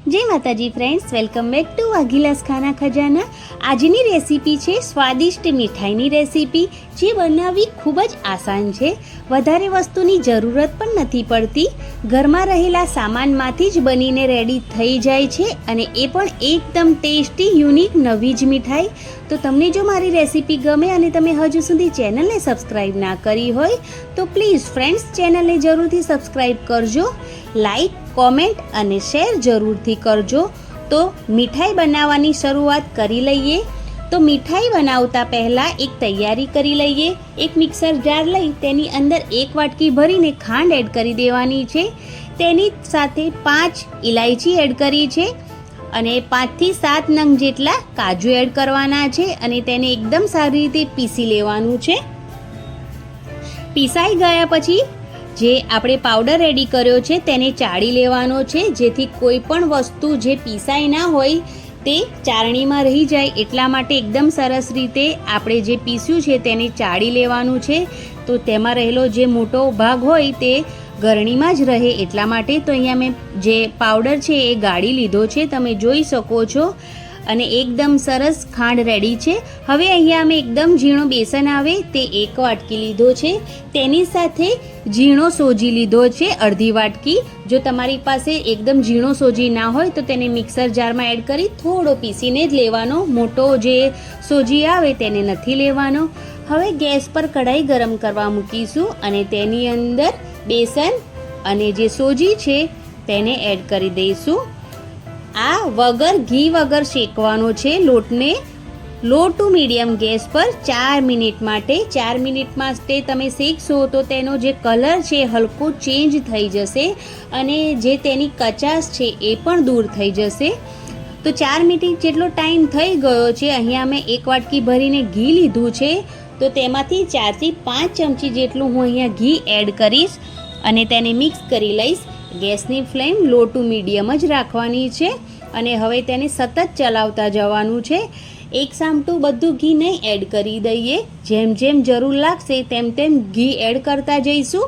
जय माताजी friends, welcome back to वाघीलास खाना खजाना। આજની રેસીપી છે સ્વાદિષ્ટ મીઠાઈની રેસીપી, જે બનાવવી ખૂબ જ આસાન છે। વધારે વસ્તુની જરૂરત પણ નથી પડતી। ઘરમાં રહેલા સામાનમાંથી જ બનીને રેડી થઈ જાય છે અને એ પણ એકદમ ટેસ્ટી, યુનિક, નવી જ મીઠાઈ। તો તમને જો મારી રેસીપી ગમે અને તમે હજુ સુધી ચેનલને સબસ્ક્રાઈબ ના કરી હોય તો પ્લીઝ ફ્રેન્ડ્સ ચેનલને જરૂરથી સબસ્ક્રાઈબ કરજો, લાઈક, કોમેન્ટ અને શેર જરૂરથી કરજો। તો મીઠાઈ બનાવવાની શરૂઆત કરી લઈએ। તો મીઠાઈ બનાવતા પહેલાં એક તૈયારી કરી લઈએ। એક મિક્સર જાર લઈ તેની અંદર 1 વાટકી ભરીને ખાંડ એડ કરી દેવાની છે। તેની સાથે 5 ઇલાયચી એડ કરી છે અને 5 થી 7 નંગ જેટલા કાજુ એડ કરવાના છે અને તેને એકદમ સારી રીતે પીસી લેવાનું છે। પીસાઈ ગયા પછી જે આપણે પાવડર રેડી કર્યો છે તેને ચાળી લેવાનો છે, જેથી કોઈ પણ વસ્તુ જે પીસાઈ ના હોય તે ચાળણીમાં રહી જાય। એટલા માટે એકદમ સરસ રીતે આપણે જે પીસ્યું છે તેને ચાળી લેવાનું છે। તો તેમાં રહેલો જે મોટો ભાગ હોય તે ગરણીમાં જ રહે, એટલા માટે તો અહીંયા મેં જે પાવડર છે એ ગાળી લીધો છે, તમે જોઈ શકો છો। અને એકદમ સરસ ખાંડ રેડી છે। હવે અહીંયા અમે એકદમ ઝીણો બેસન આવે તે 1 વાટકી લીધો છે, તેની સાથે ઝીણો સોજી લીધો છે અડધી વાટકી। જો તમારી પાસે એકદમ ઝીણો સોજી ના હોય તો તેને મિક્સર જારમાં એડ કરી થોડો પીસીને જ લેવાનો, મોટો જે સોજી આવે તેને નથી લેવાનો। હવે ગેસ પર કઢાઈ ગરમ કરવા મૂકીશું અને તેની અંદર બેસન અને જે સોજી છે તેને એડ કરી દઈશું। આ વગર ઘી વગર શેકવાનો છે લોટને, લો ટુ મીડિયમ ગેસ પર 4 મિનિટ માટે। 4 મિનિટ માટે તમે શેકશો તો તેનો જે કલર છે હલકો ચેન્જ થઈ જશે અને જે તેની કચાશ છે એ પણ દૂર થઈ જશે। તો 4 મિનિટ જેટલો ટાઈમ થઈ ગયો છે। અહીંયા મેં 1 વાટકી ભરીને ઘી લીધું છે, તો તેમાંથી 4 થી 5 ચમચી જેટલું હું અહીંયા ઘી એડ કરીશ અને તેને મિક્સ કરી લઈશ। ગેસની ફ્લેમ લો ટુ મીડિયમ જ રાખવાની છે અને હવે તેને સતત ચલાવતા જવાનું છે। એક સામટું બધું ઘી નહીં એડ કરી દઈએ, જેમ જેમ જરૂર લાગશે તેમ તેમ ઘી એડ કરતા જઈશું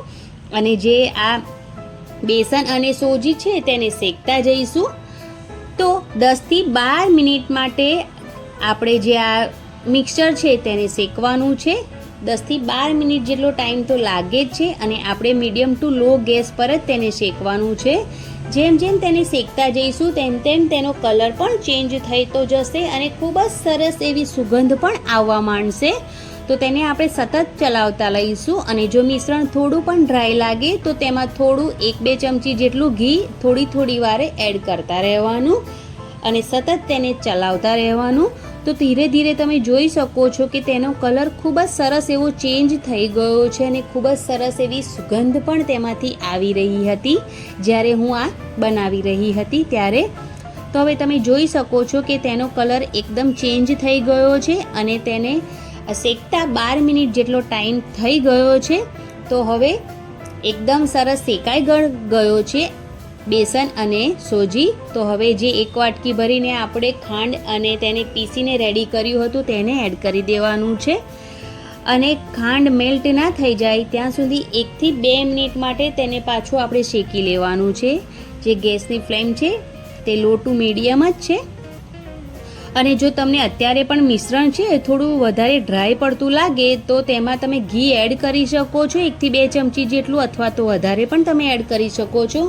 અને જે આ બેસન અને સોજી છે તેને શેકતા જઈશું। તો 10 થી 12 મિનિટ માટે આપણે જે આ મિક્સર છે તેને શેકવાનું છે। 10 થી 12 મિનિટ જેટલો ટાઈમ તો લાગે જ છે અને આપણે મીડિયમ ટુ લો ગેસ પર જ તેને શેકવાનું છે। જેમ જેમ તેને શેકતા જઈશું તેમ તેમ તેનો કલર પણ ચેન્જ થતો જશે અને ખૂબ જ સરસ એવી સુગંધ પણ આવવા માંડશે। તો તેને આપણે સતત ચલાવતા લઈશું અને જો મિશ્રણ થોડું પણ ડ્રાય લાગે તો તેમાં થોડું 1-2 ચમચી જેટલું ઘી થોડી વારે એડ કરતા રહેવાનું અને સતત તેને ચલાવતા રહેવાનું। તો ધીરે ધીરે તમે જોઈ શકો છો કે તેનો કલર ખૂબ જ સરસ એવો ચેન્જ થઈ ગયો છે અને ખૂબ જ સરસ એવી સુગંધ પણ તેમાંથી આવી રહી હતી જ્યારે હું આ બનાવી રહી હતી ત્યારે। તો હવે તમે જોઈ શકો છો કે તેનો કલર એકદમ ચેન્જ થઈ ગયો છે અને તેને શેકતા 12 મિનિટ જેટલો ટાઈમ થઈ ગયો છે। તો હવે એકદમ સરસ શેકાઈ ગયો છે બેસન અને સોજી। તો હવે જે 1 વાટકી ભરીને આપણે ખાંડ અને તેને પીસીને રેડી કર્યું હતું તેને એડ કરી દેવાનું છે અને ખાંડ મેલ્ટ ના થઈ જાય ત્યાં સુધી 1 થી 2 મિનિટ માટે તેને પાછું આપણે શેકી લેવાનું છે। જે ગેસની ફ્લેમ છે તે લો ટુ મીડિયમ જ છે અને જો તમને અત્યારે પણ મિશ્રણ છે થોડું વધારે ડ્રાય પડતું લાગે તો તેમાં તમે ઘી એડ કરી શકો છો, 1 થી 2 ચમચી જેટલું, અથવા તો વધારે પણ તમે એડ કરી શકો છો।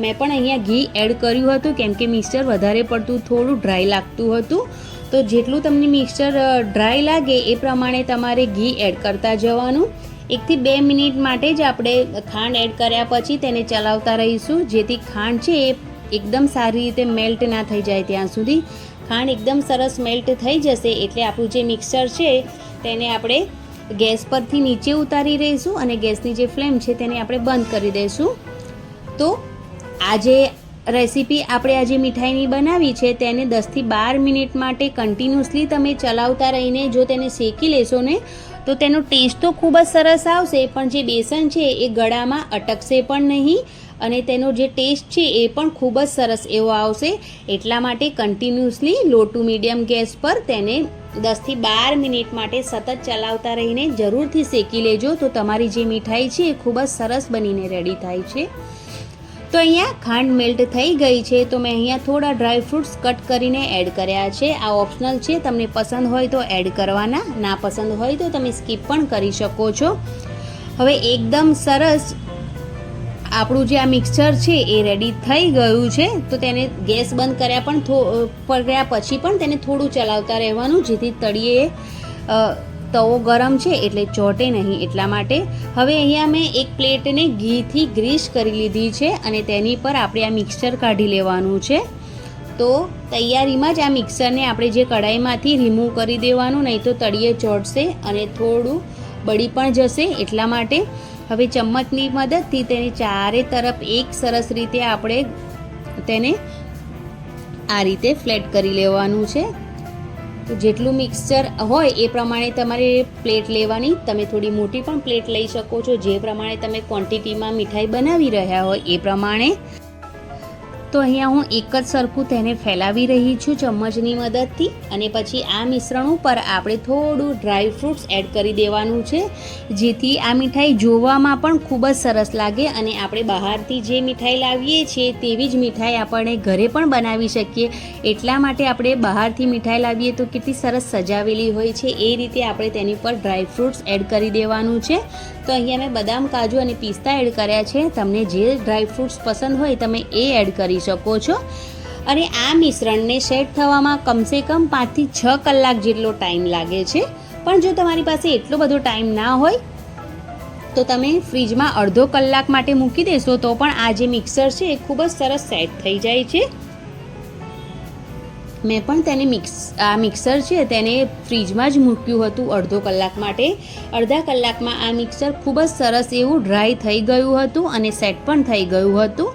મેં પણ અહીંયા ઘી એડ કર્યું હતું કેમ કે મિક્સર વધારે પડતું થોડું ડ્રાય લાગતું હતું। તો જેટલું તમને મિક્સર ડ્રાય લાગે એ પ્રમાણે તમારે ઘી એડ કરતા જવાનું। 1 થી 2 મિનિટ માટે જ આપણે ખાંડ એડ કર્યા પછી તેને ચલાવતા રહીશું, જેથી ખાંડ છે એ એકદમ સારી રીતે મેલ્ટ ના થઈ જાય ત્યાં સુધી। ખાંડ એકદમ સરસ મેલ્ટ થઈ જશે એટલે આપણું જે મિક્સર છે તેને આપણે ગેસ પરથી નીચે ઉતારી દઈશું અને ગેસની જે ફ્લેમ છે તેને આપણે બંધ કરી દઈશું। તો આ જે રેસીપી આપણે આજે મીઠાઈની બનાવી છે તેને 10 થી 12 મિનિટ માટે કન્ટિન્યુઅસલી તમે ચલાવતા રહીને જો તેને શેકી લેશો ને તો તેનો ટેસ્ટ તો ખૂબ જ સરસ આવશે, પણ જે બેસન છે એ ગળામાં અટકશે પણ નહીં અને તેનો જે ટેસ્ટ છે એ પણ ખૂબ જ સરસ એવો આવશે। એટલા માટે continuously low to medium gas પર તેને 10 થી 12 મિનિટ માટે સતત ચલાવતા રહીને જરૂરથી શેકી લેજો, તો તમારી જે મીઠાઈ છે એ ખૂબ જ સરસ બનીને રેડી થાય છે। તો અહીંયા ખાંડ મેલ્ટ થઈ ગઈ છે, તો મેં અહીંયા થોડા ડ્રાય ફ્રૂટ્સ કટ કરીને એડ કર્યા છે. આ ઓપ્શનલ છે, તમને પસંદ હોય તો એડ કરવાના, ના પસંદ હોય તો તમે સ્કીપ પણ કરી શકો છો. હવે એકદમ સરસ આપણું જે આ મિક્સચર છે એ રેડી થઈ ગયું છે. તો તેને ગેસ બંધ કર્યા પછી પણ તેને થોડું ચલાવતા રહેવાનું, જેથી તળિયે તવો ગરમ છે એટલે ચોંટે નહીં એટલા માટે. હવે અહીંયા મેં એક પ્લેટને ઘીથી ગ્રીસ કરી લીધી છે અને તેની પર આપણે આ મિક્સચર કાઢી લેવાનું છે. તો તૈયારીમાં જ આ મિક્સરને આપણે જે કઢાઈમાંથી રિમૂવ કરી દેવાનું, નહીં તો તળિયે ચોંટશે અને થોડું બળી પણ જશે એટલા માટે. હવે ચમ્મચની મદદથી તેને ચારે તરફ એક સરસ રીતે આપણે તેને આ રીતે ફ્લેટ કરી લેવાનું છે. તો જેટલું મિક્સચર હોય એ પ્રમાણે તમારે પ્લેટ લેવાની. તમે થોડી મોટી પણ પ્લેટ લઈ શકો છો, જે પ્રમાણે તમે ક્વોન્ટિટીમાં મીઠાઈ બનાવી રહ્યા હોય એ પ્રમાણે. તો અહીંયા હું એક જ સરખું તેને ફેલાવી રહી છું ચમ્મચની મદદથી, અને પછી આ મિશ્રણ ઉપર આપણે થોડું ડ્રાય ફ્રૂટ્સ એડ કરી દેવાનું છે, જેથી આ મીઠાઈ જોવામાં પણ ખૂબ જ સરસ લાગે અને આપણે બહારથી જે મીઠાઈ લાવીએ છીએ તેવી જ મીઠાઈ આપણે ઘરે પણ બનાવી શકીએ. એટલા માટે આપણે બહારથી મીઠાઈ લાવીએ તો કેટલી સરસ સજાવેલી હોય છે, એ રીતે આપણે તેની પર ડ્રાય ફ્રૂટ્સ એડ કરી દેવાનું છે. તો અહીંયા મેં બદામ, કાજુ અને પિસ્તા એડ કર્યા છે. તમને જે ડ્રાય ફ્રૂટ્સ પસંદ હોય તમે એ એડ કરી શકો છો. અને આ મિશ્રણને સેટ થવામાં કમસે કમ 5 થી 6 કલાક જેટલો ટાઈમ લાગે છે. પણ જો તમારી પાસે એટલો બધો ટાઈમ ના હોય તો તમે ફ્રીજમાં અડધો કલાક માટે મૂકી દેશો તો પણ આ જે મિક્સર છે એ ખૂબ જ સરસ સેટ થઈ જાય છે. મેં પણ તેને મિક્સર છે તેને ફ્રીજમાં જ મૂક્યું હતું અડધો કલાક માટે. અડધા કલાકમાં આ મિક્સર ખૂબ જ સરસ એવું ડ્રાય થઈ ગયું હતું અને સેટ પણ થઈ ગયું હતું.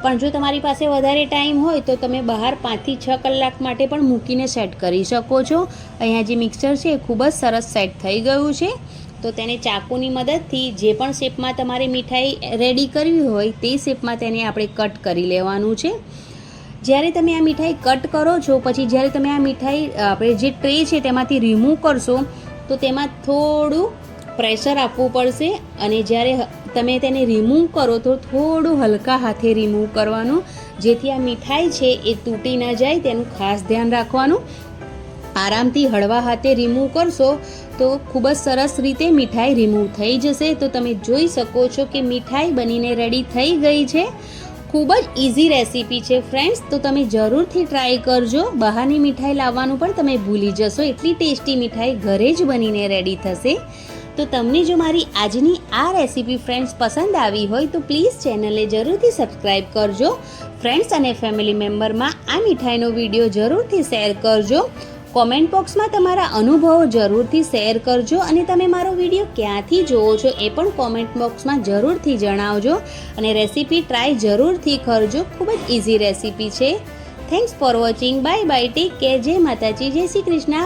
પણ જો તમારી પાસે વધારે ટાઈમ હોય તો તમે બહાર 5 થી 6 કલાક માટે પણ મૂકીને સેટ કરી શકો છો. અહીંયા જે મિક્સર છે એ ખૂબ જ સરસ સેટ થઈ ગયું છે. તો તેને ચાકુની મદદથી જે પણ શેપમાં તમારે મીઠાઈ રેડી કરવી હોય તે શેપમાં તેને આપણે કટ કરી લેવાનું છે. જ્યારે તમે આ મીઠાઈ કટ કરો છો પછી જ્યારે તમે આ મીઠાઈ આપણે જે ટ્રે છે તેમાંથી રિમૂવ કરશો તો તેમાં થોડું પ્રેશર આપવું પડશે, અને જ્યારે તમે તેને રિમૂવ કરો તો થોડું હલકા હાથે રિમૂવ કરવાનું, જેથી આ મીઠાઈ છે એ તૂટી ન જાય તેનું ખાસ ધ્યાન રાખવાનું. આરામથી હળવા હાથે રિમૂવ કરશો તો ખૂબ જ સરસ રીતે મીઠાઈ રિમૂવ થઈ જશે. તો તમે જોઈ શકો છો કે મીઠાઈ બનીને રેડી થઈ ગઈ છે. ખૂબ જ ઇઝી રેસીપી છે ફ્રેન્ડ્સ, તો તમે જરૂરથી ટ્રાય કરજો. બહારની મીઠાઈ લાવવાનું પણ તમે ભૂલી જશો, એટલી ટેસ્ટી મીઠાઈ ઘરે જ બનીને રેડી થશે. તો તમને જો મારી આજની આ રેસીપી ફ્રેન્ડ્સ પસંદ આવી હોય તો પ્લીઝ ચેનલને જરૂરથી સબસ્ક્રાઈબ કરજો. ફ્રેન્ડ્સ અને ફેમિલી મેમ્બરમાં આ મીઠાઈનો વિડીયો જરૂરથી શેર કરજો. કોમેન્ટ બોક્સમાં તમારા અનુભવો જરૂરથી શેર કરજો, અને તમે મારો વિડીયો ક્યાંથી જોવો છો એ પણ કોમેન્ટ બોક્સમાં જરૂરથી જણાવજો. અને રેસીપી ટ્રાય જરૂરથી કરજો, ખૂબ જ ઇઝી રેસીપી છે. Thanks for watching. Bye bye, take care. જય માતાજી, જય શ્રી કૃષ્ણ.